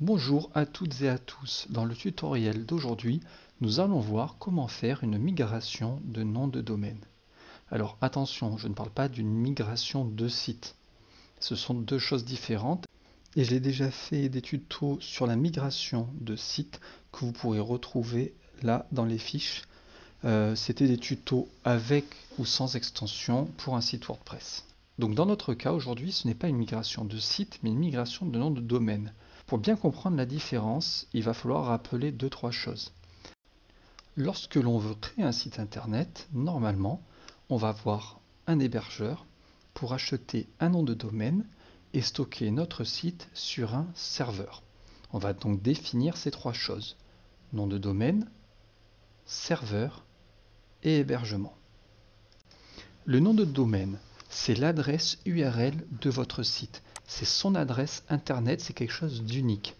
Bonjour à toutes et à tous. Dans le tutoriel d'aujourd'hui, nous allons voir comment faire une migration de nom de domaine. Alors attention, je ne parle pas d'une migration de site. Ce sont deux choses différentes et j'ai déjà fait des tutos sur la migration de site que vous pourrez retrouver là dans les fiches. C'était des tutos avec ou sans extension pour un site WordPress. Donc dans notre cas aujourd'hui, ce n'est pas une migration de site, mais une migration de nom de domaine. Pour bien comprendre la différence, il va falloir rappeler 2-3 choses. Lorsque l'on veut créer un site internet, normalement, on va avoir un hébergeur pour acheter un nom de domaine et stocker notre site sur un serveur. On va donc définir ces trois choses: nom de domaine, serveur et hébergement. Le nom de domaine, c'est l'adresse URL de votre site. C'est son adresse internet, c'est quelque chose d'unique.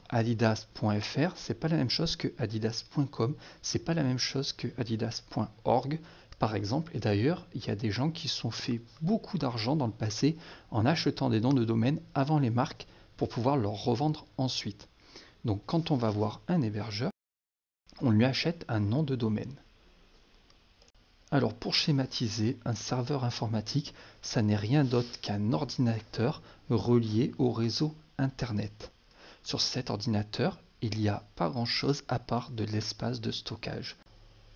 Adidas.fr, c'est pas la même chose que adidas.com, c'est pas la même chose que adidas.org par exemple. Et d'ailleurs, il y a des gens qui se sont fait beaucoup d'argent dans le passé en achetant des noms de domaine avant les marques pour pouvoir leur revendre ensuite. Donc quand on va voir un hébergeur, on lui achète un nom de domaine. Alors pour schématiser, un serveur informatique, ça n'est rien d'autre qu'un ordinateur relié au réseau Internet. Sur cet ordinateur, il n'y a pas grand-chose à part de l'espace de stockage.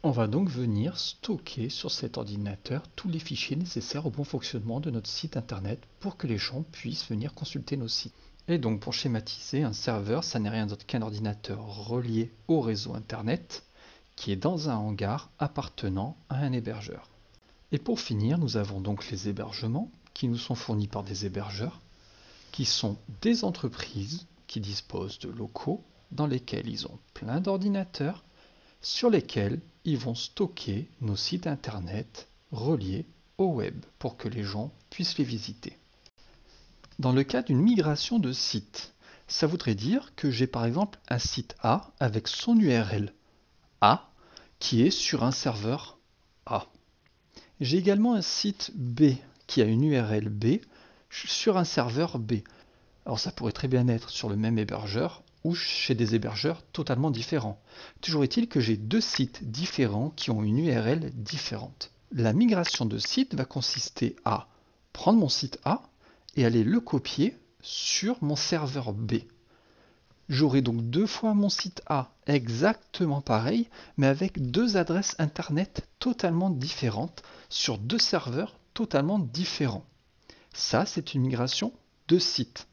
On va donc venir stocker sur cet ordinateur tous les fichiers nécessaires au bon fonctionnement de notre site Internet pour que les gens puissent venir consulter nos sites. Et donc pour schématiser, un serveur, ça n'est rien d'autre qu'un ordinateur relié au réseau Internet qui est dans un hangar appartenant à un hébergeur. Et pour finir, nous avons donc les hébergements qui nous sont fournis par des hébergeurs, qui sont des entreprises qui disposent de locaux dans lesquels ils ont plein d'ordinateurs, sur lesquels ils vont stocker nos sites internet reliés au web pour que les gens puissent les visiter. Dans le cas d'une migration de site, ça voudrait dire que j'ai par exemple un site A avec son URL A qui est sur un serveur A. J'ai également un site B qui a une URL B sur un serveur B. Alors ça pourrait très bien être sur le même hébergeur ou chez des hébergeurs totalement différents. Toujours est-il que j'ai deux sites différents qui ont une URL différente. La migration de site va consister à prendre mon site A et aller le copier sur mon serveur B. J'aurai donc deux fois mon site A exactement pareil, mais avec deux adresses internet totalement différentes sur deux serveurs totalement différents. Ça, c'est une migration de site.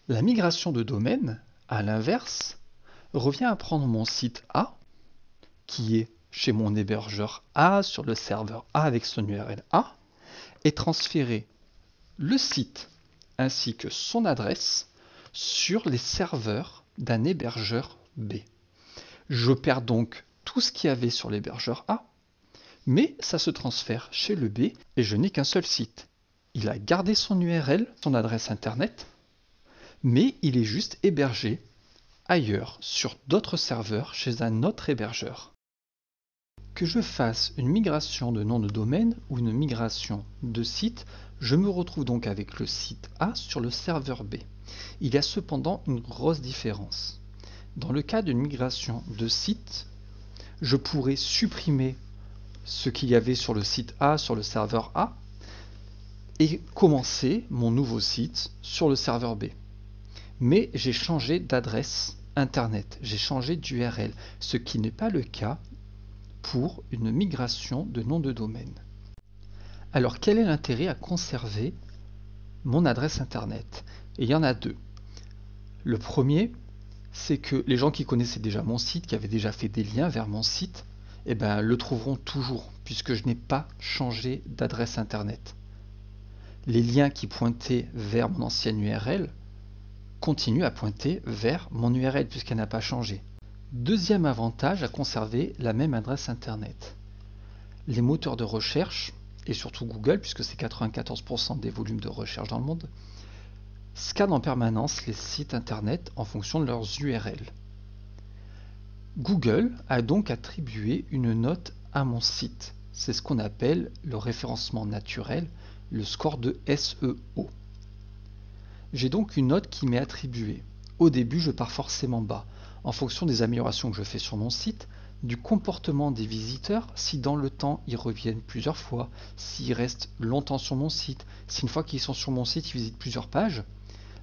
La migration de domaine, à l'inverse, revient à prendre mon site A, qui est chez mon hébergeur A sur le serveur A avec son URL A, et transférer le site ainsi que son adresse sur les serveurs d'un hébergeur B. Je perds donc tout ce qu'il y avait sur l'hébergeur A, mais ça se transfère chez le B et je n'ai qu'un seul site. Il a gardé son URL, son adresse internet, mais il est juste hébergé ailleurs sur d'autres serveurs chez un autre hébergeur. Que je fasse une migration de nom de domaine ou une migration de site, je me retrouve donc avec le site A sur le serveur B. Il y a cependant une grosse différence. Dans le cas d'une migration de site, je pourrais supprimer ce qu'il y avait sur le site A sur le serveur A et commencer mon nouveau site sur le serveur B. Mais j'ai changé d'adresse internet, j'ai changé d'URL, ce qui n'est pas le cas pour une migration de nom de domaine. Alors quel est l'intérêt à conserver mon adresse internet? Et il y en a deux. Le premier, c'est que les gens qui connaissaient déjà mon site, qui avaient déjà fait des liens vers mon site, le trouveront toujours, puisque je n'ai pas changé d'adresse internet. Les liens qui pointaient vers mon ancienne URL continuent à pointer vers mon URL, puisqu'elle n'a pas changé. Deuxième avantage à conserver la même adresse internet. Les moteurs de recherche, et surtout Google, puisque c'est 94% des volumes de recherche dans le monde, scannent en permanence les sites internet en fonction de leurs URL. Google a donc attribué une note à mon site. C'est ce qu'on appelle le référencement naturel, le score de SEO. J'ai donc une note qui m'est attribuée. Au début, je pars forcément bas, en fonction des améliorations que je fais sur mon site, du comportement des visiteurs, si dans le temps ils reviennent plusieurs fois, s'ils restent longtemps sur mon site, si une fois qu'ils sont sur mon site ils visitent plusieurs pages,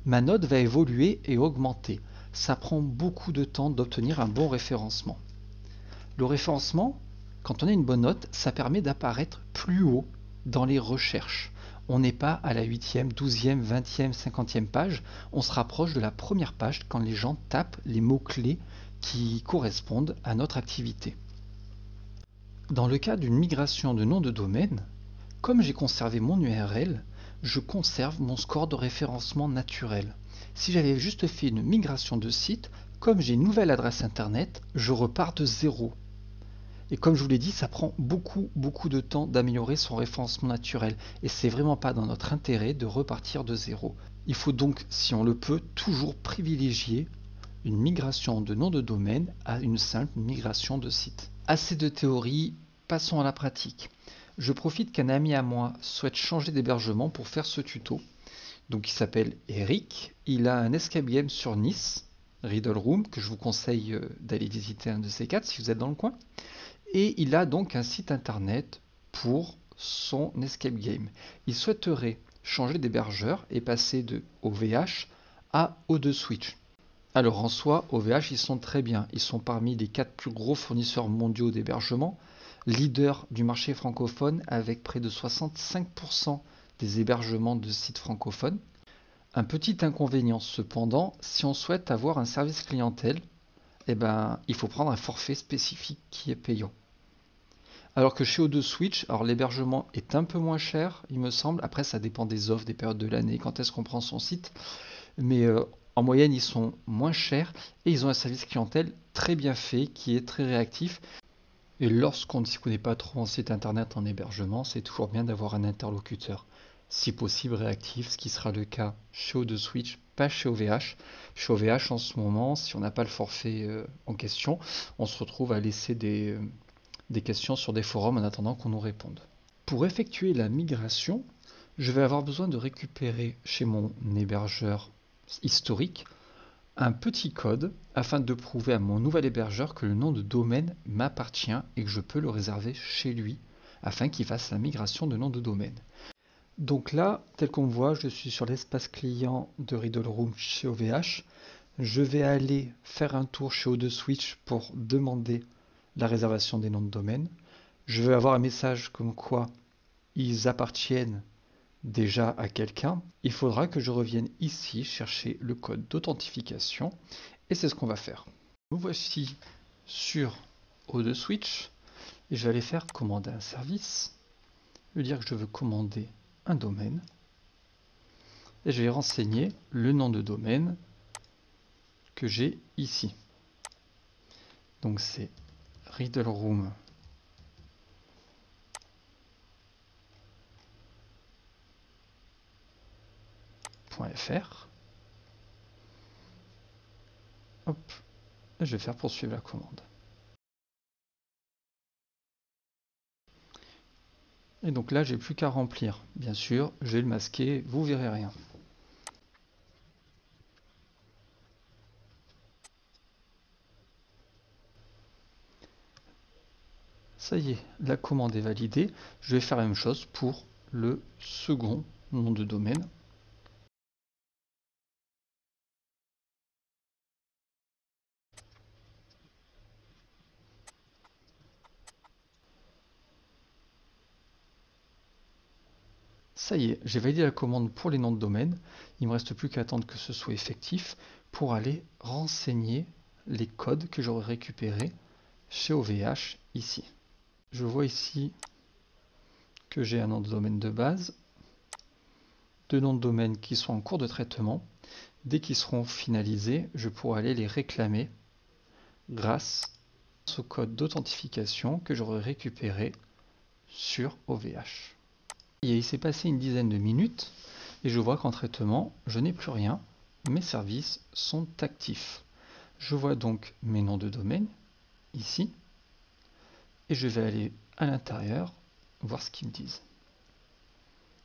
ma note va évoluer et augmenter. Ça prend beaucoup de temps d'obtenir un bon référencement. Le référencement, quand on a une bonne note, ça permet d'apparaître plus haut dans les recherches. On n'est pas à la 8e, 12e, 20e, 50e page, on se rapproche de la première page quand les gens tapent les mots-clés qui correspondent à notre activité. Dans le cas d'une migration de nom de domaine, comme j'ai conservé mon URL, je conserve mon score de référencement naturel. Si j'avais juste fait une migration de site, comme j'ai une nouvelle adresse internet, je repars de zéro. Et comme je vous l'ai dit, ça prend beaucoup de temps d'améliorer son référencement naturel. Et c'est vraiment pas dans notre intérêt de repartir de zéro. Il faut donc, si on le peut, toujours privilégier une migration de nom de domaine à une simple migration de site. Assez de théorie, passons à la pratique. Je profite qu'un ami à moi souhaite changer d'hébergement pour faire ce tuto. Donc il s'appelle Eric, il a un escape game sur Nice, Riddle Room, que je vous conseille d'aller visiter un de ces quatre si vous êtes dans le coin. Et il a donc un site internet pour son escape game. Il souhaiterait changer d'hébergeur et passer de OVH à O2 Switch. Alors en soi, OVH, ils sont très bien. Ils sont parmi les 4 plus gros fournisseurs mondiaux d'hébergement, leader du marché francophone avec près de 65% des hébergements de sites francophones. Un petit inconvénient cependant, si on souhaite avoir un service clientèle, il faut prendre un forfait spécifique qui est payant. Alors que chez O2 Switch, alors l'hébergement est un peu moins cher, il me semble. Après, ça dépend des offres, des périodes de l'année, quand est-ce qu'on prend son site. Mais en moyenne, ils sont moins chers et ils ont un service clientèle très bien fait, qui est très réactif. Et lorsqu'on ne s'y connaît pas trop en site internet, en hébergement, c'est toujours bien d'avoir un interlocuteur, si possible réactif, ce qui sera le cas chez O2 Switch, pas chez OVH. Chez OVH, en ce moment, si on n'a pas le forfait en question, on se retrouve à laisser des questions sur des forums en attendant qu'on nous réponde. Pour effectuer la migration, je vais avoir besoin de récupérer chez mon hébergeur historique un petit code afin de prouver à mon nouvel hébergeur que le nom de domaine m'appartient et que je peux le réserver chez lui afin qu'il fasse la migration de nom de domaine. Donc là, tel qu'on voit, je suis sur l'espace client de Riddle Room chez OVH. Je vais aller faire un tour chez O2 Switch pour demander la réservation des noms de domaine. Je vais avoir un message comme quoi ils appartiennent déjà à quelqu'un. Il faudra que je revienne ici chercher le code d'authentification et c'est ce qu'on va faire. Nous voici sur O2 Switch et je vais aller faire commander un service. Je vais dire que je veux commander un domaine et je vais renseigner le nom de domaine que j'ai ici. Donc c'est riddleroom.fr. Hop, et je vais faire poursuivre la commande. Et donc là, j'ai plus qu'à remplir. Bien sûr, je vais le masquer, vous verrez rien. Ça y est, la commande est validée. Je vais faire la même chose pour le second nom de domaine. Ça y est, j'ai validé la commande pour les noms de domaine. Il ne me reste plus qu'à attendre que ce soit effectif pour aller renseigner les codes que j'aurai récupérés chez OVH ici. Je vois ici que j'ai un nom de domaine de base, deux noms de domaine qui sont en cours de traitement. Dès qu'ils seront finalisés, je pourrai aller les réclamer grâce au code d'authentification que j'aurai récupéré sur OVH. Et il s'est passé une dizaine de minutes et je vois qu'en traitement, je n'ai plus rien. Mes services sont actifs. Je vois donc mes noms de domaine ici et je vais aller à l'intérieur voir ce qu'ils me disent.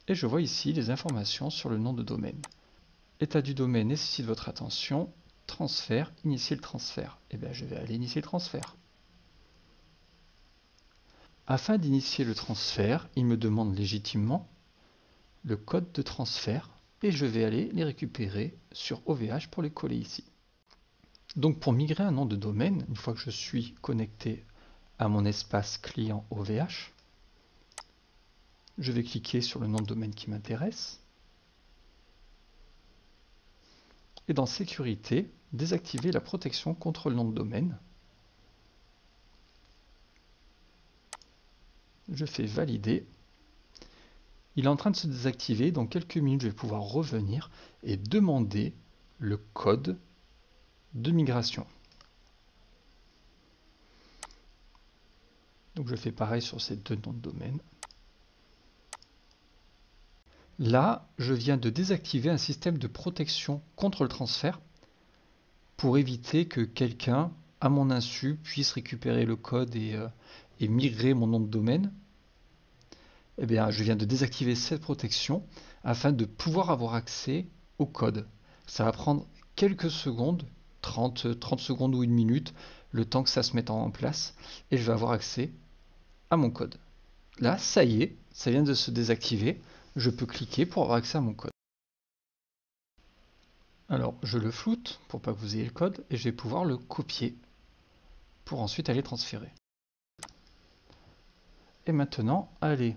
Et je vois ici les informations sur le nom de domaine. État du domaine nécessite votre attention. Transfert, initier le transfert. Eh bien, je vais aller initier le transfert. Afin d'initier le transfert, il me demande légitimement le code de transfert et je vais aller les récupérer sur OVH pour les coller ici. Donc pour migrer un nom de domaine, une fois que je suis connecté à mon espace client OVH, je vais cliquer sur le nom de domaine qui m'intéresse et dans sécurité, désactiver la protection contre le nom de domaine. Je fais valider. Il est en train de se désactiver. Dans quelques minutes, je vais pouvoir revenir et demander le code de migration. Donc je fais pareil sur ces deux noms de domaine. Là, je viens de désactiver un système de protection contre le transfert pour éviter que quelqu'un, à mon insu, puisse récupérer le code et migrer mon nom de domaine. Eh bien, je viens de désactiver cette protection afin de pouvoir avoir accès au code. Ça va prendre quelques secondes, 30 secondes ou une minute, le temps que ça se mette en place, et je vais avoir accès à mon code. Là, ça y est, ça vient de se désactiver. Je peux cliquer pour avoir accès à mon code. Alors, je le floute pour pas que vous ayez le code, et je vais pouvoir le copier pour ensuite aller transférer. Et maintenant, allez.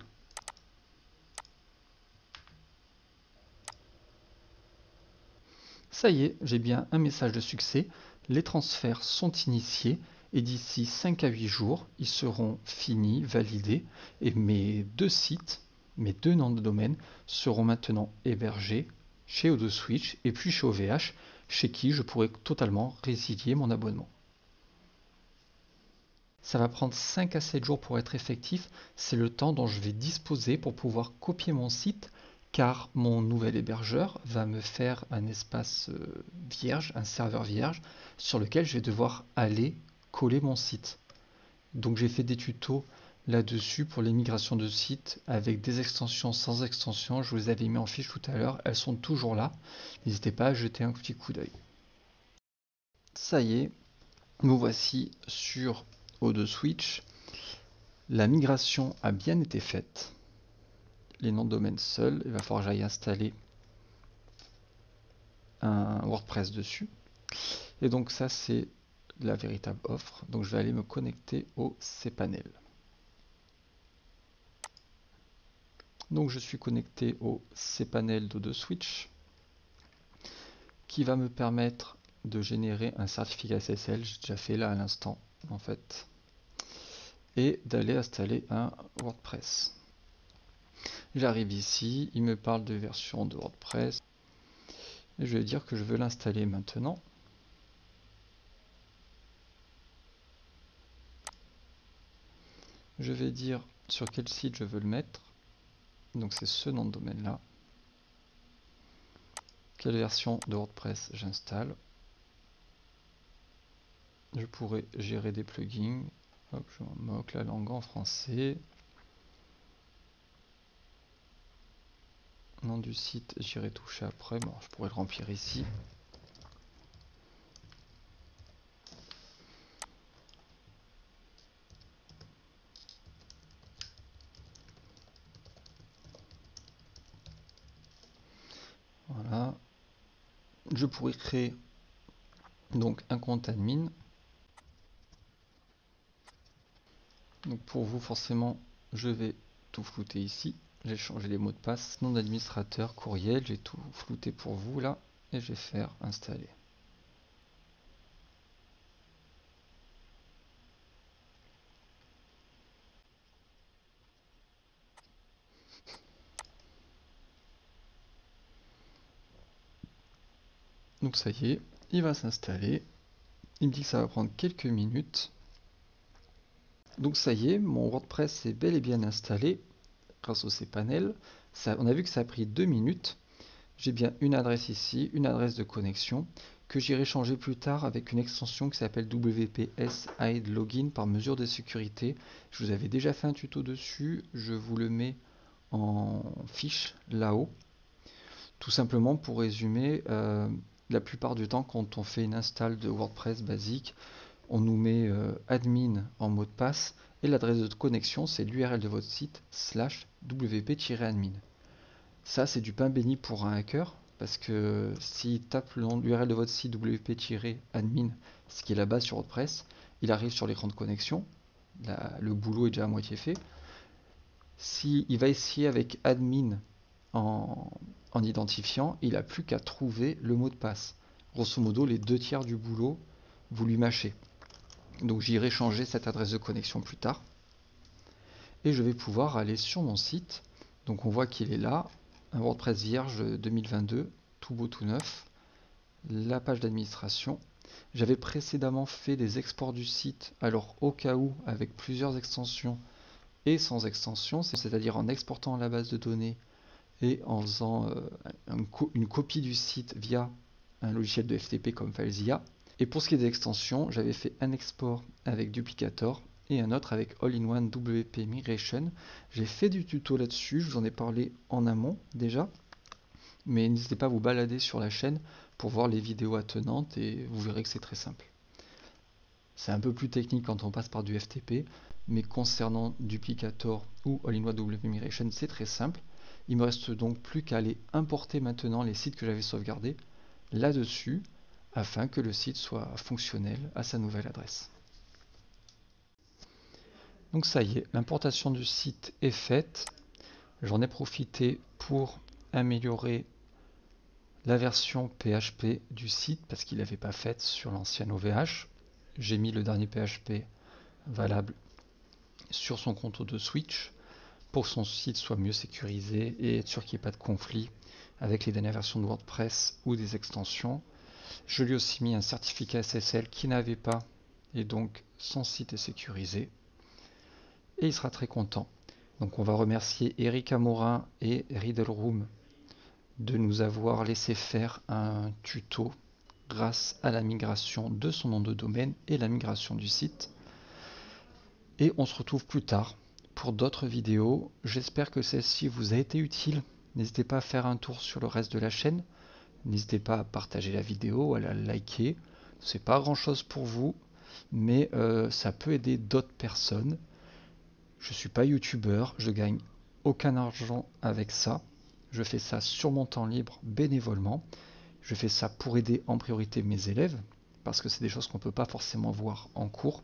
Ça y est, j'ai bien un message de succès. Les transferts sont initiés et d'ici 5 à 8 jours, ils seront finis, validés et mes deux sites, mes deux noms de domaine seront maintenant hébergés chez O2Switch et puis chez OVH, chez qui je pourrai totalement résilier mon abonnement. Ça va prendre 5 à 7 jours pour être effectif, c'est le temps dont je vais disposer pour pouvoir copier mon site car mon nouvel hébergeur va me faire un espace vierge, un serveur vierge, sur lequel je vais devoir aller coller mon site. Donc j'ai fait des tutos là-dessus pour les migrations de sites avec des extensions, sans extensions. Je vous avais mis en fiche tout à l'heure, elles sont toujours là. N'hésitez pas à jeter un petit coup d'œil. Ça y est, nous voici sur O2Switch. La migration a bien été faite. Les noms de domaine seuls, il va falloir que j'aille installer un WordPress dessus. Et donc ça c'est la véritable offre. Donc je vais aller me connecter au cPanel. Donc je suis connecté au cPanel d'O2Switch qui va me permettre de générer un certificat SSL, j'ai déjà fait là à l'instant en fait, et d'aller installer un WordPress. J'arrive ici, il me parle de version de WordPress. Et je vais dire que je veux l'installer maintenant. Je vais dire sur quel site je veux le mettre. Donc c'est ce nom de domaine là. Quelle version de WordPress j'installe. Je pourrais gérer des plugins. Hop, je m'en moque la langue en français. Nom du site, j'irai toucher après. Bon, je pourrais le remplir ici. Voilà. Je pourrais créer donc un compte admin. Donc pour vous, forcément, je vais tout flouter ici. J'ai changé les mots de passe, nom d'administrateur, courriel, j'ai tout flouté pour vous là. Et je vais faire installer. Donc ça y est, il va s'installer. Il me dit que ça va prendre quelques minutes. Donc ça y est, mon WordPress est bel et bien installé grâce au cPanel. On a vu que ça a pris 2 minutes. J'ai bien une adresse ici, une adresse de connexion que j'irai changer plus tard avec une extension qui s'appelle WPS Hide Login par mesure de sécurité. Je vous avais déjà fait un tuto dessus, je vous le mets en fiche là-haut. Tout simplement pour résumer, la plupart du temps quand on fait une install de WordPress basique, on nous met admin en mot de passe et l'adresse de connexion c'est l'URL de votre site /wp-admin. Ça c'est du pain béni pour un hacker parce que s'il tape l'URL de votre site wp-admin, ce qui est la base sur WordPress, il arrive sur l'écran de connexion, le boulot est déjà à moitié fait. S'il va essayer avec admin en identifiant, il n'a plus qu'à trouver le mot de passe. Grosso modo, les 2/3 du boulot, vous lui mâchez. Donc j'irai changer cette adresse de connexion plus tard. Et je vais pouvoir aller sur mon site. Donc on voit qu'il est là, un WordPress vierge 2022, tout beau, tout neuf. La page d'administration. J'avais précédemment fait des exports du site, alors au cas où, avec plusieurs extensions et sans extension, c'est-à-dire en exportant la base de données et en faisant une copie du site via un logiciel de FTP comme FileZilla. Et pour ce qui est des extensions, j'avais fait un export avec Duplicator et un autre avec All-in-One WP Migration. J'ai fait du tuto là-dessus, je vous en ai parlé en amont déjà, mais n'hésitez pas à vous balader sur la chaîne pour voir les vidéos attenantes et vous verrez que c'est très simple. C'est un peu plus technique quand on passe par du FTP, mais concernant Duplicator ou All-in-One WP Migration, c'est très simple. Il me reste donc plus qu'à aller importer maintenant les sites que j'avais sauvegardés là-dessus afin que le site soit fonctionnel à sa nouvelle adresse. Donc ça y est, l'importation du site est faite. J'en ai profité pour améliorer la version PHP du site parce qu'il n'avait pas faite sur l'ancienne OVH. J'ai mis le dernier PHP valable sur son compte de Switch pour que son site soit mieux sécurisé et être sûr qu'il n'y ait pas de conflit avec les dernières versions de WordPress ou des extensions. Je lui ai aussi mis un certificat SSL qui n'avait pas et donc son site est sécurisé et il sera très content. Donc on va remercier Eric Amorin et Riddleroom de nous avoir laissé faire un tuto grâce à la migration de son nom de domaine et la migration du site. Et on se retrouve plus tard pour d'autres vidéos. J'espère que celle-ci vous a été utile. N'hésitez pas à faire un tour sur le reste de la chaîne. N'hésitez pas à partager la vidéo, à la liker. C'est pas grand chose pour vous, mais ça peut aider d'autres personnes. Je suis pas youtubeur, je gagne aucun argent avec ça. Je fais ça sur mon temps libre bénévolement. Je fais ça pour aider en priorité mes élèves, parce que c'est des choses qu'on ne peut pas forcément voir en cours.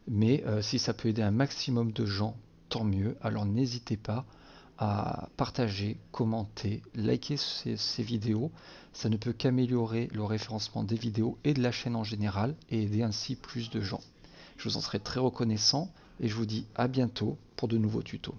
Mais si ça peut aider un maximum de gens, tant mieux. Alors n'hésitez pas à partager, commenter, liker ces vidéos. Ça ne peut qu'améliorer le référencement des vidéos et de la chaîne en général et aider ainsi plus de gens. Je vous en serai très reconnaissant et je vous dis à bientôt pour de nouveaux tutos.